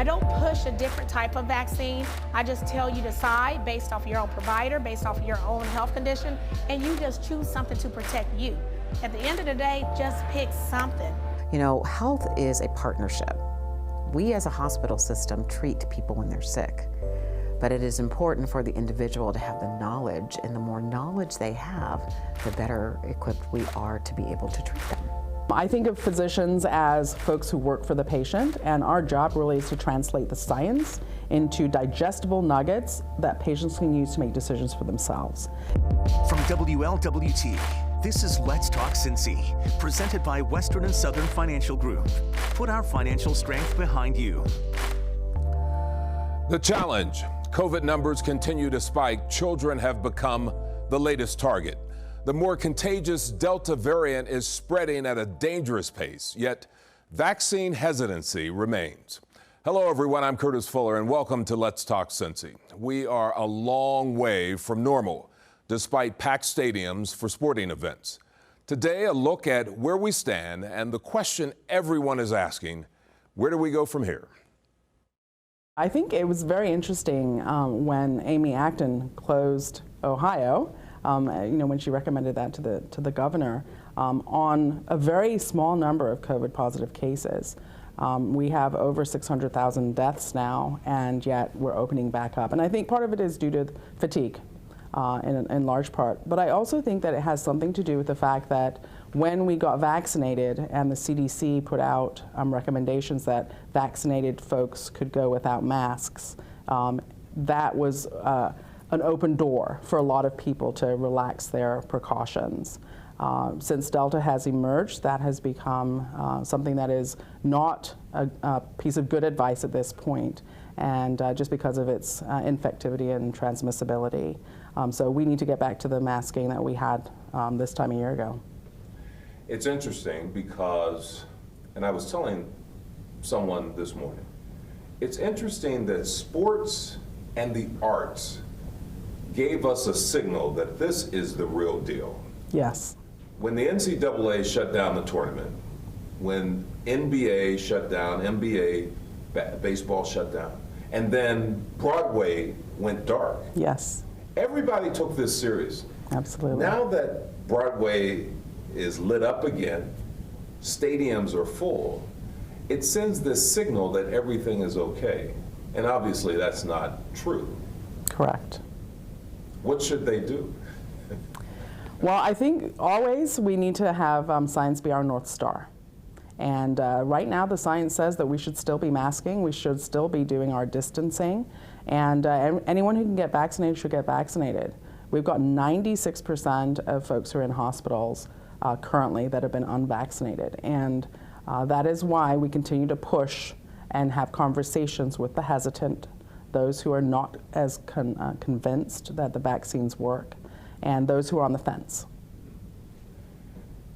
I don't push a different type of vaccine. I just tell you to decide based off your own provider, based off your own health condition, and you just choose something to protect you. At the end of the day, just pick something. You know, health is a partnership. We as a hospital system treat people when they're sick, but it is important for the individual to have the knowledge, and the more knowledge they have, the better equipped we are to be able to treat them. I think of physicians as folks who work for the patient, and our job really is to translate the science into digestible nuggets that patients can use to make decisions for themselves. From WLWT, this is Let's Talk Cincy, presented by Western and Southern Financial Group. Put our financial strength behind you. The challenge. COVID numbers continue to spike. Children have become the latest target. The more contagious Delta variant is spreading at a dangerous pace, yet vaccine hesitancy remains. Hello, everyone. I'm Curtis Fuller, and welcome to Let's Talk Cincy. We are a long way from normal, despite packed stadiums for sporting events. Today, a look at where we stand and the question everyone is asking: where do we go from here? I think it was very interesting when Amy Acton closed Ohio. When she recommended that to the governor on a very small number of COVID positive cases. We have over 600,000 deaths now, and yet we're opening back up. And I think part of it is due to fatigue in large part. But I also think that it has something to do with the fact that when we got vaccinated and the CDC put out recommendations that vaccinated folks could go without masks, that was an open door for a lot of people to relax their precautions. Since Delta has emerged, that has become something that is not a piece of good advice at this point, and just because of its infectivity and transmissibility. So we need to get back to the masking that we had this time a year ago. It's interesting because, and I was telling someone this morning, it's interesting that sports and the arts gave us a signal that this is the real deal. Yes. When the NCAA shut down the tournament, when NBA shut down, NBA baseball shut down, and then Broadway went dark. Yes. Everybody took this seriously. Absolutely. Now that Broadway is lit up again, stadiums are full, it sends this signal that everything is okay. And obviously that's not true. Correct. What should they do? Well, I think always we need to have science be our North Star. And right now the science says that we should still be masking, we should still be doing our distancing, and anyone who can get vaccinated should get vaccinated. We've got 96% of folks who are in hospitals currently that have been unvaccinated, and that is why we continue to push and have conversations with the hesitant, those who are not as convinced that the vaccines work, and those who are on the fence.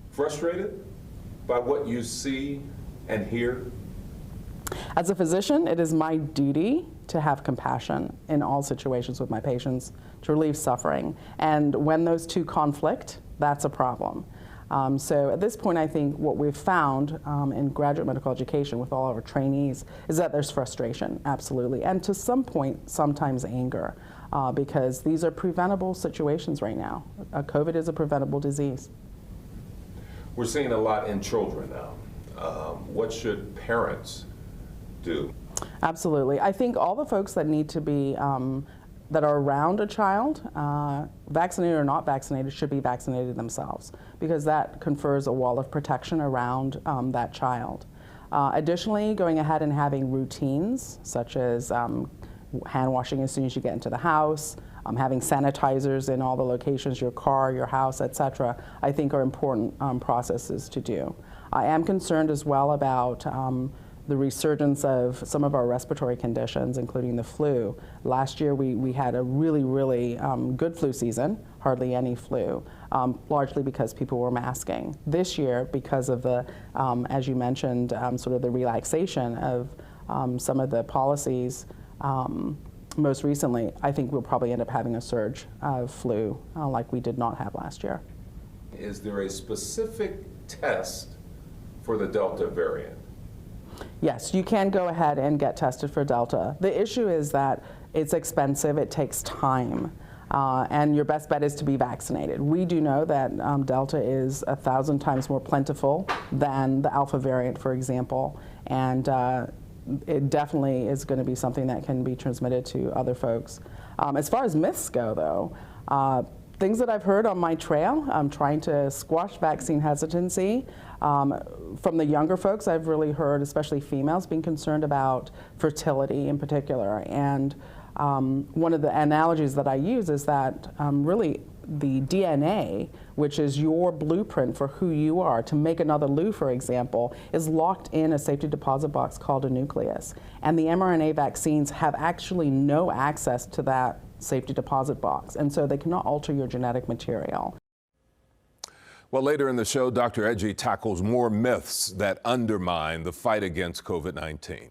Frustrated by what you see and hear? As a physician, it is my duty to have compassion in all situations with my patients, to relieve suffering. And when those two conflict, that's a problem. So at this point, I think what we've found in graduate medical education with all of our trainees is that there's frustration, absolutely, and to some point, sometimes anger, because these are preventable situations right now. COVID is a preventable disease. We're seeing a lot in children now. What should parents do? Absolutely. I think all the folks that need to be that are around a child, vaccinated or not vaccinated, should be vaccinated themselves, because that confers a wall of protection around that child. Additionally, going ahead and having routines such as hand washing as soon as you get into the house, having sanitizers in all the locations, your car, your house, etc., I think are important processes to do. I am concerned as well about the resurgence of some of our respiratory conditions, including the flu. Last year we had a really good flu season, hardly any flu, largely because people were masking. This year, because of the, as you mentioned, sort of the relaxation of some of the policies, most recently, I think we'll probably end up having a surge of flu like we did not have last year. Is there a specific test for the Delta variant? yes, you can go ahead and get tested for Delta. The issue is that it's expensive, it takes time. And your best bet is to be vaccinated. We do know that Delta is 1,000 times more plentiful than the Alpha variant, for example, and it definitely is going to be something that can be transmitted to other folks. As far as myths go, though, things that I've heard on my trail, I'm trying to squash vaccine hesitancy. From the younger folks, I've really heard, especially females, being concerned about fertility in particular. And one of the analogies that I use is that really the DNA, which is your blueprint for who you are, to make another Lou, for example, is locked in a safety deposit box called a nucleus. And the mRNA vaccines have actually no access to that safety deposit box, and so they cannot alter your genetic material. Well, later in the show, Dr. Edgy tackles more myths that undermine the fight against COVID-19.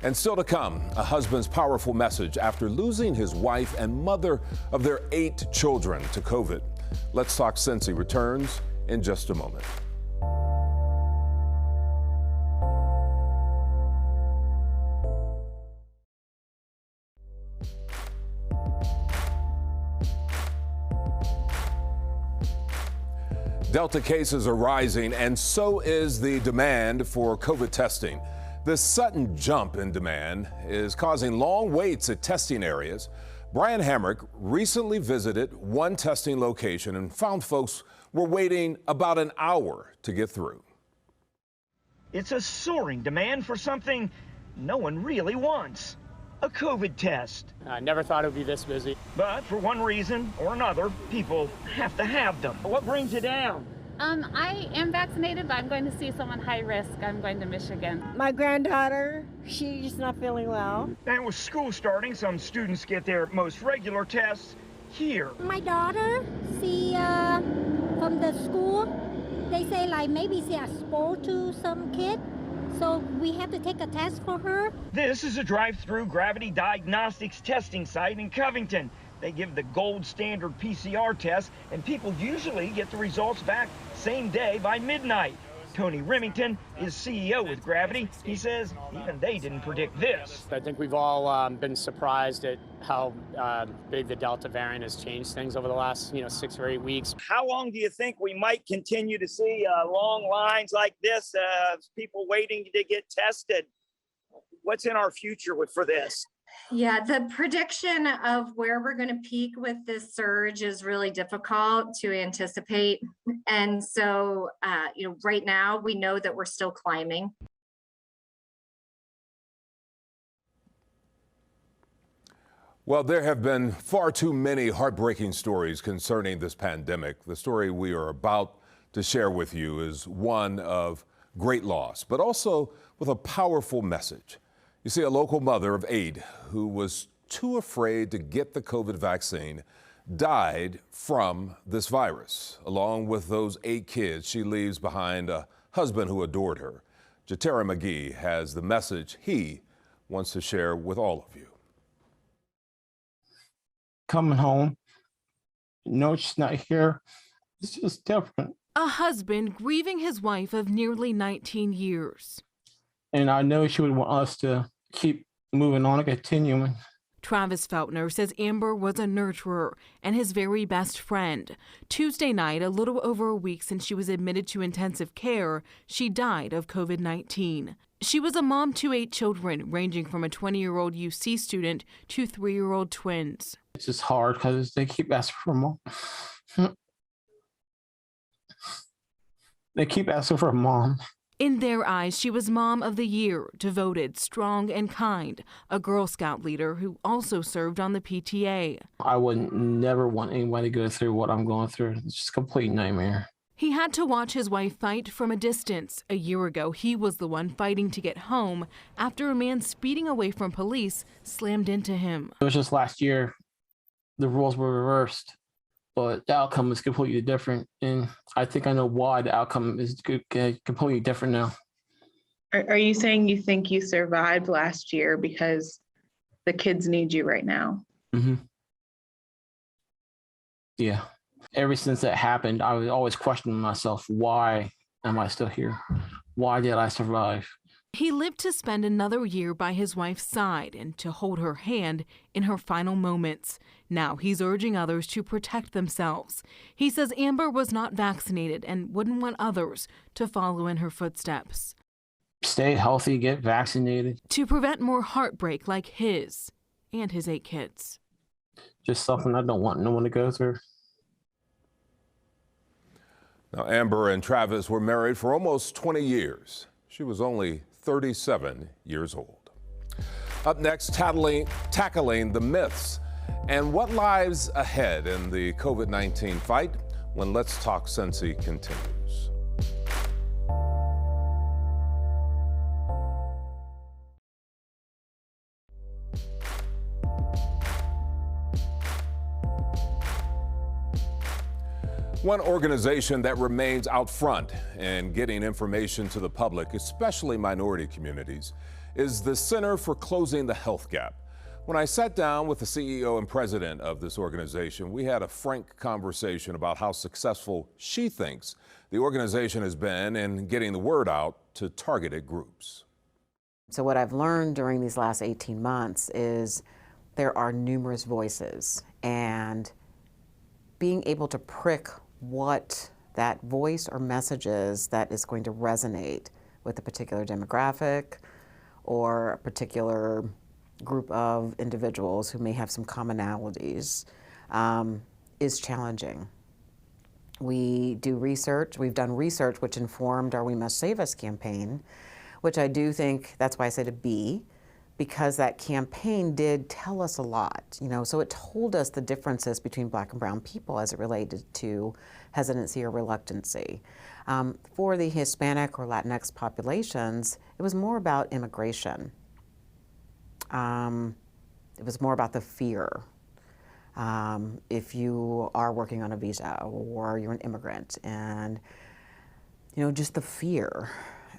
And still to come, a husband's powerful message after losing his wife and mother of their 8 children to COVID. Let's Talk Cincy returns in just a moment. Delta cases are rising, and so is the demand for COVID testing. This sudden jump in demand is causing long waits at testing areas. Brian Hamrick recently visited one testing location and found folks were waiting about an hour to get through. It's a soaring demand for something no one really wants, a COVID test. I never thought it would be this busy. But for one reason or another, people have to have them. What brings you down? I am vaccinated, but I'm going to see someone high risk. I'm going to Michigan. My granddaughter, she's not feeling well. And with school starting, some students get their most regular tests here. My daughter, she from the school, they say like maybe she has exposed to some kid, so we have to take a test for her. This is a drive-through Gravity Diagnostics testing site in Covington. They give the gold standard PCR test, and people usually get the results back same day by midnight. Tony Remington is CEO with Gravity. He says even they didn't predict this. I think we've all been surprised at how big the Delta variant has changed things over the last 6 or 8 weeks. How long do you think we might continue to see long lines like this of people waiting to get tested? What's in our future for this? Yeah, the prediction of where we're going to peak with this surge is really difficult to anticipate. And so, right now we know that we're still climbing. Well, there have been far too many heartbreaking stories concerning this pandemic. The story we are about to share with you is one of great loss, but also with a powerful message. You see, a local mother of 8 who was too afraid to get the COVID vaccine died from this virus. Along with those 8 kids, she leaves behind a husband who adored her. Jatera McGee has the message he wants to share with all of you. Coming home, she's not here. It's just different. A husband grieving his wife of nearly 19 years. And I know she would want us to keep moving on and continuing. Travis Feltner says Amber was a nurturer and his very best friend. Tuesday night, a little over a week since she was admitted to intensive care, she died of COVID-19. She was a mom to 8 children, ranging from a 20-year-old UC student to 3-year-old twins. It's just hard because they keep asking for mom. They keep asking for a mom. In their eyes, she was Mom of the Year, devoted, strong, and kind, a Girl Scout leader who also served on the PTA. I would never want anyone to go through what I'm going through. It's just a complete nightmare. He had to watch his wife fight from a distance. A year ago, he was the one fighting to get home after a man speeding away from police slammed into him. It was just last year, the rules were reversed, but the outcome is completely different. And I think I know why the outcome is completely different now. Are you saying you think you survived last year because the kids need you right now? Mm-hmm. Yeah. Ever since that happened, I was always questioning myself, why am I still here? Why did I survive? He lived to spend another year by his wife's side and to hold her hand in her final moments. Now he's urging others to protect themselves. He says Amber was not vaccinated and wouldn't want others to follow in her footsteps. Stay healthy, get vaccinated. To prevent more heartbreak like his and his 8 kids. Just something I don't want no one to go through. Now, Amber and Travis were married for almost 20 years. She was only 37 years old. Up next, tackling the myths and what lies ahead in the COVID-19 fight when Let's Talk Cincy continues. One organization that remains out front in getting information to the public, especially minority communities, is the Center for Closing the Health Gap. When I sat down with the CEO and president of this organization, we had a frank conversation about how successful she thinks the organization has been in getting the word out to targeted groups. So what I've learned during these last 18 months is there are numerous voices, and being able to prick what that voice or message is that is going to resonate with a particular demographic or a particular group of individuals who may have some commonalities is challenging. We do research. We've done research which informed our We Must Save Us campaign, which I do think, that's why I said a B, because that campaign did tell us a lot, so it told us the differences between Black and brown people as it related to hesitancy or reluctancy. For the Hispanic or Latinx populations, it was more about immigration. It was more about the fear. If you are working on a visa or you're an immigrant, and just the fear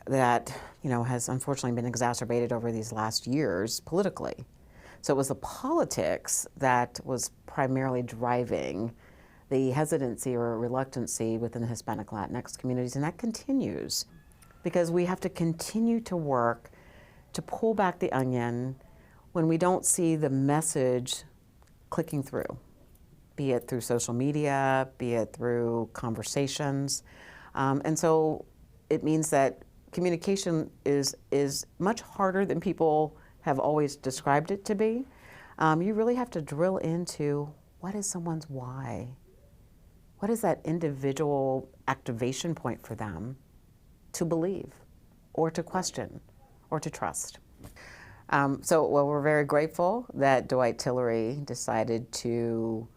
that has unfortunately been exacerbated over these last years politically. So it was the politics that was primarily driving the hesitancy or reluctancy within the Hispanic Latinx communities, and that continues because we have to continue to work to pull back the onion when we don't see the message clicking through, be it through social media, be it through conversations. And so it means that communication is much harder than people have always described it to be. You really have to drill into what is someone's why? What is that individual activation point for them to believe or to question or to trust? We're very grateful that Dwight Tillery decided to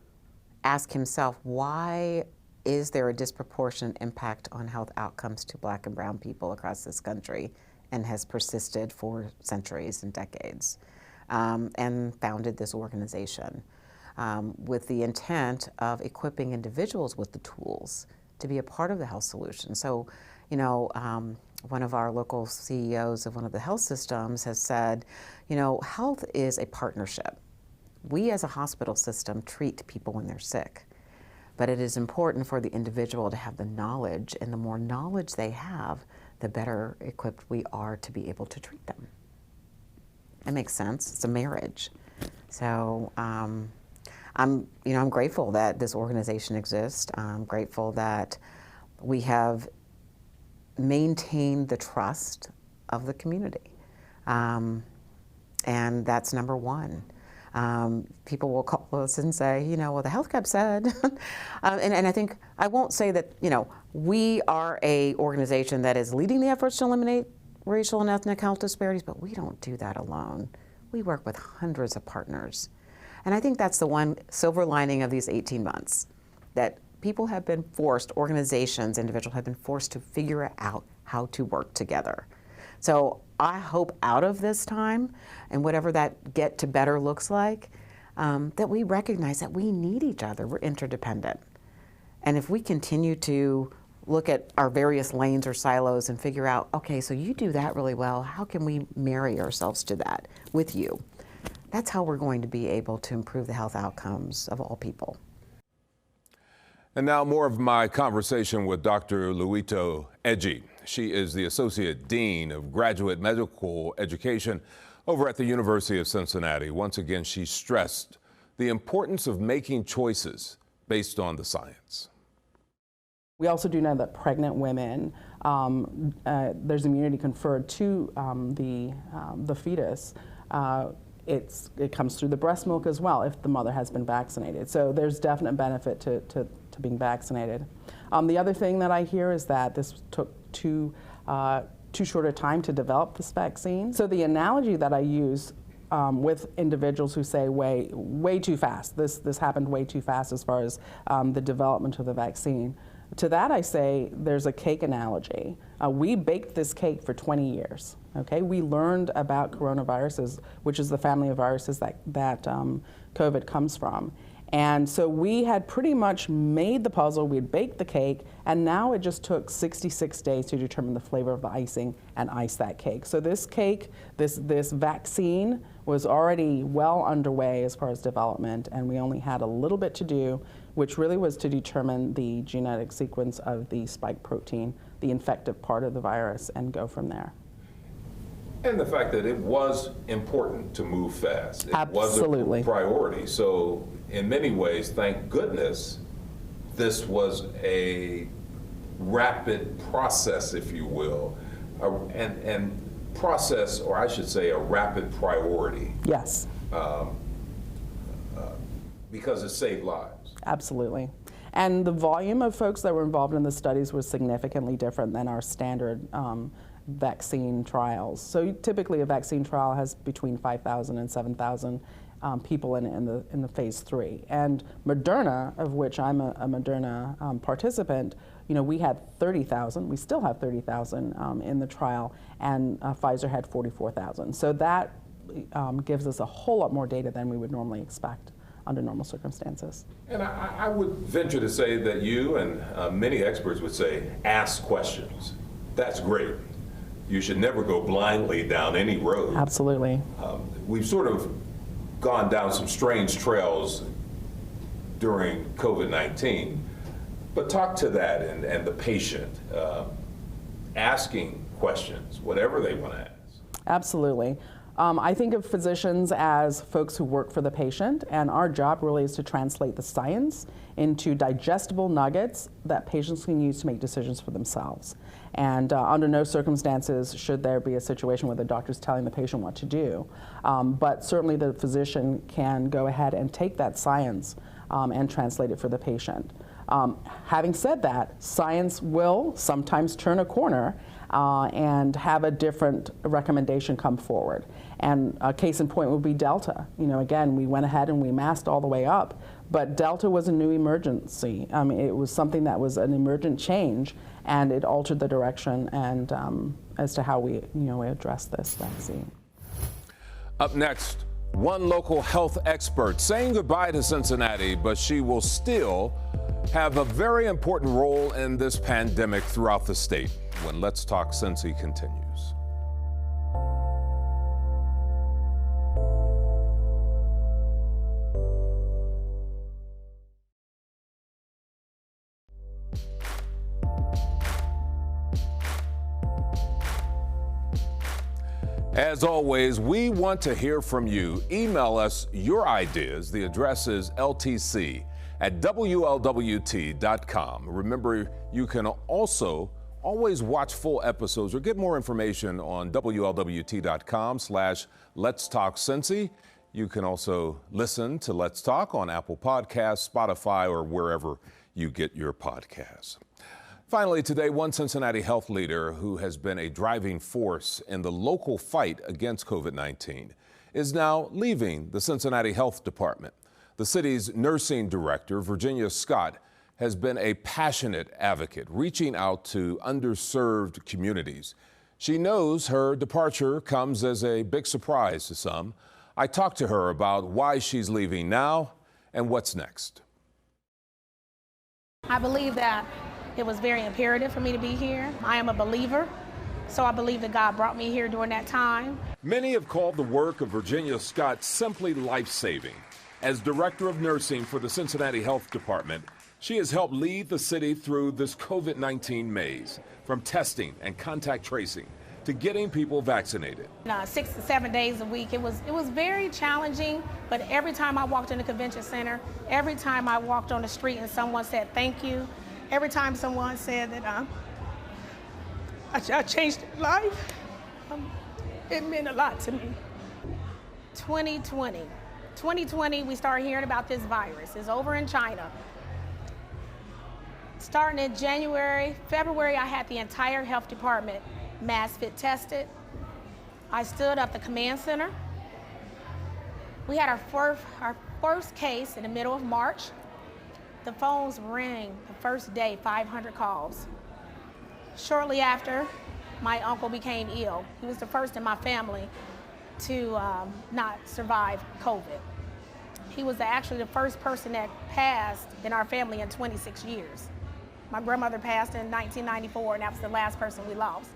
ask himself, why is there a disproportionate impact on health outcomes to Black and brown people across this country, and has persisted for centuries and decades, and founded this organization with the intent of equipping individuals with the tools to be a part of the health solution. So, one of our local CEOs of one of the health systems has said, health is a partnership. We as a hospital system treat people when they're sick. But it is important for the individual to have the knowledge, and the more knowledge they have, the better equipped we are to be able to treat them. It makes sense. It's a marriage. So I'm grateful that this organization exists. I'm grateful that we have maintained the trust of the community, and that's number one. People will call us and say, well, the health gap said, and I think, I won't say that, we are a organization that is leading the efforts to eliminate racial and ethnic health disparities, but we don't do that alone. We work with hundreds of partners. And I think that's the one silver lining of these 18 months, that people have been forced, organizations, individuals have been forced to figure out how to work together. So I hope out of this time, and whatever that get to better looks like, that we recognize that we need each other. We're interdependent. And if we continue to look at our various lanes or silos and figure out, okay, so you do that really well, how can we marry ourselves to that with you? That's how we're going to be able to improve the health outcomes of all people. And now more of my conversation with Dr. Luito Eji. She is the Associate Dean of Graduate Medical Education over at the University of Cincinnati. Once again, she stressed the importance of making choices based on the science. We also do know that pregnant women, there's immunity conferred to the fetus. It comes through the breast milk as well if the mother has been vaccinated. So there's definite benefit to being vaccinated. The other thing that I hear is that this took too short a time to develop this vaccine. So the analogy that I use with individuals who say way too fast, this happened way too fast as far as the development of the vaccine. To that I say there's a cake analogy. We baked this cake for 20 years. Okay, we learned about coronaviruses, which is the family of viruses that COVID comes from. And so we had pretty much made the puzzle, we had baked the cake, and now it just took 66 days to determine the flavor of the icing and ice that cake. So this cake, this vaccine was already well underway as far as development, and we only had a little bit to do, which really was to determine the genetic sequence of the spike protein, the infective part of the virus, and go from there. And the fact that it was important to move fast. It Absolutely. was a priority. So in many ways, thank goodness, this was a rapid process, if you will, and process, or I should say a rapid priority. Yes. Because it saved lives. Absolutely. And the volume of folks that were involved in the studies was significantly different than our standard vaccine trials. So typically a vaccine trial has between 5,000 and 7,000 people in the phase 3. And Moderna, of which I'm a Moderna participant, you know, we had 30,000, we still have 30,000 in the trial, and Pfizer had 44,000. So that gives us a whole lot more data than we would normally expect under normal circumstances. And I would venture to say that you and many experts would say, ask questions. That's great. You should never go blindly down any road. Absolutely. We've sort of gone down some strange trails during COVID-19, but talk to that and the patient asking questions, whatever they want to ask. Absolutely. I think of physicians as folks who work for the patient, and our job really is to translate the science into digestible nuggets that patients can use to make decisions for themselves. And under no circumstances should there be a situation where the doctor's telling the patient what to do. But certainly the physician can go ahead and take that science and translate it for the patient. Having said that, science will sometimes turn a corner and have a different recommendation come forward. And a case in point would be Delta. You know, again, we went ahead and we masked all the way up, but Delta was a new emergency. It was something that was an emergent change, and it altered the direction and as to how we address this vaccine. Up next, one local health expert saying goodbye to Cincinnati, but she will still have a very important role in this pandemic throughout the state when Let's Talk Cincy continues. As always, we want to hear from you. Email us your ideas. The address is ltc@wlwt.com. Remember, you can also always watch full episodes or get more information on wlwt.com/Let's Talk Cincy. You can also listen to Let's Talk on Apple Podcasts, Spotify, or wherever you get your podcasts. Finally, today, one Cincinnati health leader who has been a driving force in the local fight against COVID-19 is now leaving the Cincinnati Health Department. The city's nursing director, Virginia Scott, has been a passionate advocate, reaching out to underserved communities. She knows her departure comes as a big surprise to some. I talked to her about why she's leaving now and what's next. I believe that it was very imperative for me to be here. I am a believer, so I believe that God brought me here during that time. Many have called the work of Virginia Scott simply life-saving. As Director of Nursing for the Cincinnati Health Department, She has helped lead the city through this COVID-19 maze, from testing and contact tracing to getting people vaccinated. 6 to 7 days a week. It was very challenging, but every time I walked in the convention center, every time I walked on the street and someone said thank you, every time someone said that I changed their life, it meant a lot to me. 2020, we started hearing about this virus. It's over in China. Starting in January, February, I had the entire health department mass fit tested. I stood up the command center. We had our first case in the middle of March. The phones rang the first day, 500 calls. Shortly after, my uncle became ill. He was the first in my family to not survive COVID. He was actually the first person that passed in our family in 26 years. My grandmother passed in 1994, and that was the last person we lost.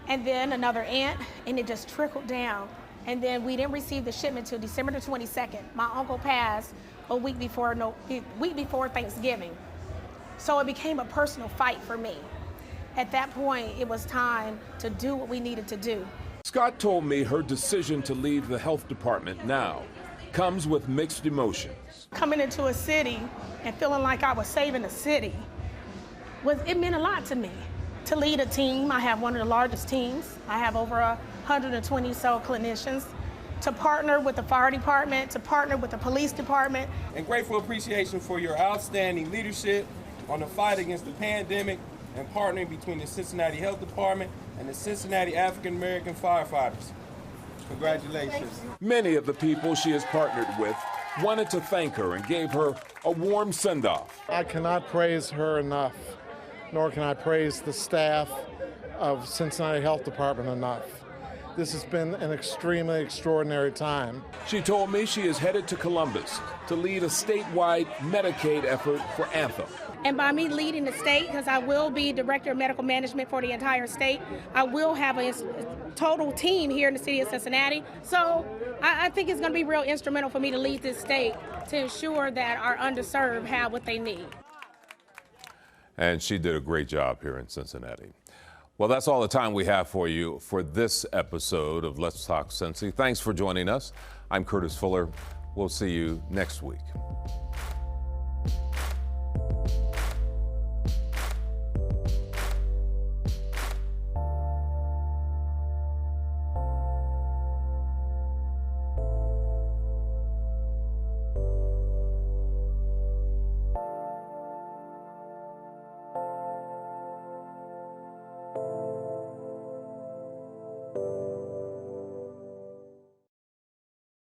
And then another aunt, and it just trickled down. And then we didn't receive the shipment till December the 22nd. My uncle passed a week before Thanksgiving. So it became a personal fight for me. At that point, it was time to do what we needed to do. Scott told me her decision to leave the health department now comes with mixed emotions. Coming into a city and feeling like I was saving the city, it meant a lot to me. To lead a team, I have one of the largest teams. I have over 120 so clinicians. To partner with the fire department, to partner with the police department. And grateful appreciation for your outstanding leadership on the fight against the pandemic and partnering between the Cincinnati Health Department and the Cincinnati African American firefighters. Congratulations. Many of the people she has partnered with wanted to thank her and gave her a warm send-off. I cannot praise her enough, nor can I praise the staff of Cincinnati Health Department enough. This has been an extremely extraordinary time. She told me she is headed to Columbus to lead a statewide Medicaid effort for Anthem. And by me leading the state, because I will be Director of Medical Management for the entire state, I will have a total team here in the city of Cincinnati. So I think it's going to be real instrumental for me to lead this state to ensure that our underserved have what they need. And she did a great job here in Cincinnati. Well, that's all the time we have for you for this episode of Let's Talk Cincy. Thanks for joining us. I'm Curtis Fuller. We'll see you next week.